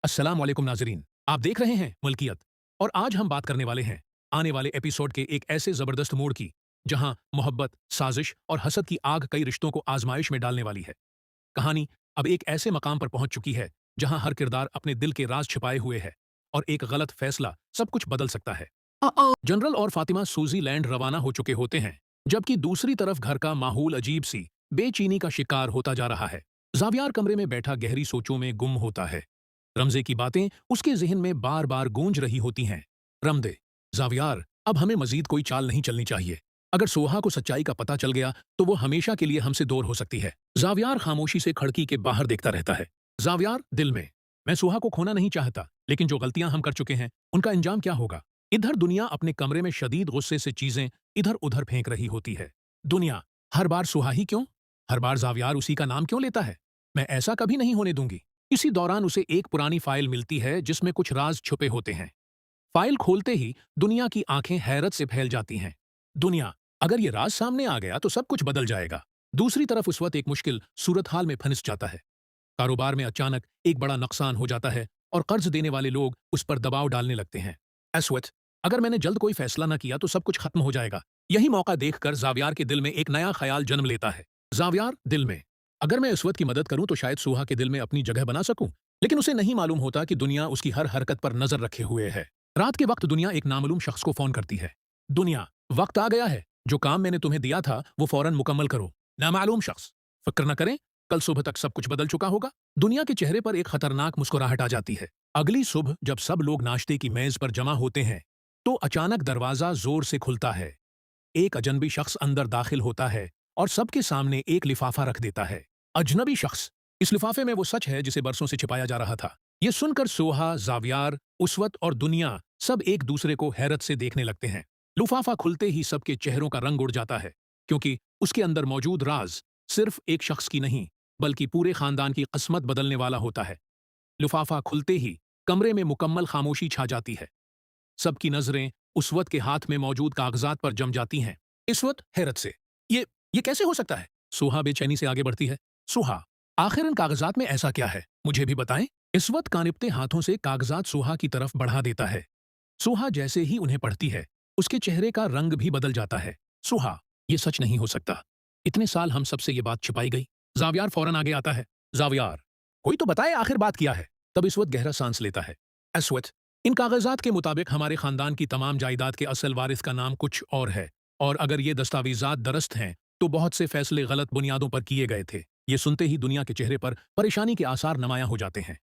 अस्सलाम वालेकुम नाजरीन, आप देख रहे हैं मलकियत। और आज हम बात करने वाले हैं आने वाले एपिसोड के एक ऐसे जबरदस्त मोड़ की जहां मोहब्बत, साजिश और हसद की आग कई रिश्तों को आजमाइश में डालने वाली है। कहानी अब एक ऐसे मकाम पर पहुंच चुकी है जहां हर किरदार अपने दिल के राज छिपाए हुए है और एक गलत फैसला सब कुछ बदल सकता है। जनरल और फातिमा स्विट्जरलैंड रवाना हो चुके होते हैं, जबकि दूसरी तरफ घर का माहौल अजीब सी बेचैनी का शिकार होता जा रहा है। जावियार कमरे में बैठा गहरी सोचों में गुम होता है। रमज़े की बातें उसके ज़हन में बार बार गूंज रही होती हैं। रमदे, जावियार, अब हमें मजीद कोई चाल नहीं चलनी चाहिए। अगर सोहा को सच्चाई का पता चल गया तो वो हमेशा के लिए हमसे दूर हो सकती है। जावियार खामोशी से खिड़की के बाहर देखता रहता है। जावियार दिल में, मैं सोहा को खोना नहीं चाहता, लेकिन जो गलतियां हम कर चुके हैं उनका अंजाम क्या होगा। इधर दुनिया अपने कमरे में शदीद गुस्से से चीजें इधर उधर फेंक रही होती है। दुनिया, हर बार सोहा ही क्यों? हर बार जावियार उसी का नाम क्यों लेता है? मैं ऐसा कभी नहीं होने दूंगी। इसी दौरान उसे एक पुरानी फाइल मिलती है जिसमें कुछ राज छुपे होते हैं। फाइल खोलते ही दुनिया की आंखें हैरत से फैल जाती हैं। दुनिया, अगर ये राज सामने आ गया तो सब कुछ बदल जाएगा। दूसरी तरफ उस वक्त एक मुश्किल सूरत हाल में फंस जाता है। कारोबार में अचानक एक बड़ा नुकसान हो जाता है और कर्ज देने वाले लोग उस पर दबाव डालने लगते हैं। एस्वत, अगर मैंने जल्द कोई फैसला न किया तो सब कुछ खत्म हो जाएगा। यही मौका देखकर जावियार के दिल में एक नया ख्याल जन्म लेता है। जावियार दिल में, अगर मैं एस्वत की मदद करूं तो शायद सुहा के दिल में अपनी जगह बना सकूं। लेकिन उसे नहीं मालूम होता कि दुनिया उसकी हर हरकत पर नजर रखे हुए है। रात के वक्त दुनिया एक नामालूम शख्स को फोन करती है। दुनिया, वक्त आ गया है, जो काम मैंने तुम्हें दिया था वो फौरन मुकम्मल करो। नामालूम शख्स, फिक्र न करें, कल सुबह तक सब कुछ बदल चुका होगा। दुनिया के चेहरे पर एक खतरनाक मुस्कुराहट आ जाती है। अगली सुबह जब सब लोग नाश्ते की मेज पर जमा होते हैं तो अचानक दरवाजा जोर से खुलता है। एक अजनबी शख्स अंदर दाखिल होता है और सबके सामने एक लिफाफा रख देता है। अजनबी शख्स, इस लिफाफे में वो सच है जिसे बरसों से छिपाया जा रहा था। ये सुनकर सोहा, जावियार, उसवत और दुनिया सब एक दूसरे को हैरत से देखने लगते हैं। लिफाफा खुलते ही सबके चेहरों का रंग उड़ जाता है, क्योंकि उसके अंदर मौजूद राज सिर्फ एक शख्स की नहीं बल्कि पूरे खानदान की किस्मत बदलने वाला होता है। लिफाफा खुलते ही कमरे में मुकम्मल खामोशी छा जाती है। सबकी नजरें उसवत के हाथ में मौजूद कागजात पर जम जाती हैं। इसवत हैरत से, ये कैसे हो सकता है? सुहा बेचैनी से आगे बढ़ती है। सुहा, आखिर इन कागजात में ऐसा क्या है, मुझे भी बताएं। इसवत कानिपते हाथों से कागजात सुहा की तरफ बढ़ा देता है। सुहा जैसे ही उन्हें पढ़ती है उसके चेहरे का रंग भी बदल जाता है। सुहा, ये सच नहीं हो सकता। इतने साल हम सबसे ये बात छिपाई गई। जावियार फौरन आगे आता है। जावियार, कोई तो बताए आखिर बात क्या है। तब इसवत गहरा सांस लेता है। एस्वत, इन कागजात के मुताबिक हमारे खानदान की तमाम जायदाद के असल वारिस का नाम कुछ और है, और अगर ये दस्तावेजात दरस्त हैं तो बहुत से फैसले गलत बुनियादों पर किए गए थे। ये सुनते ही दुनिया के चेहरे पर परेशानी के आसार नुमायां हो जाते हैं।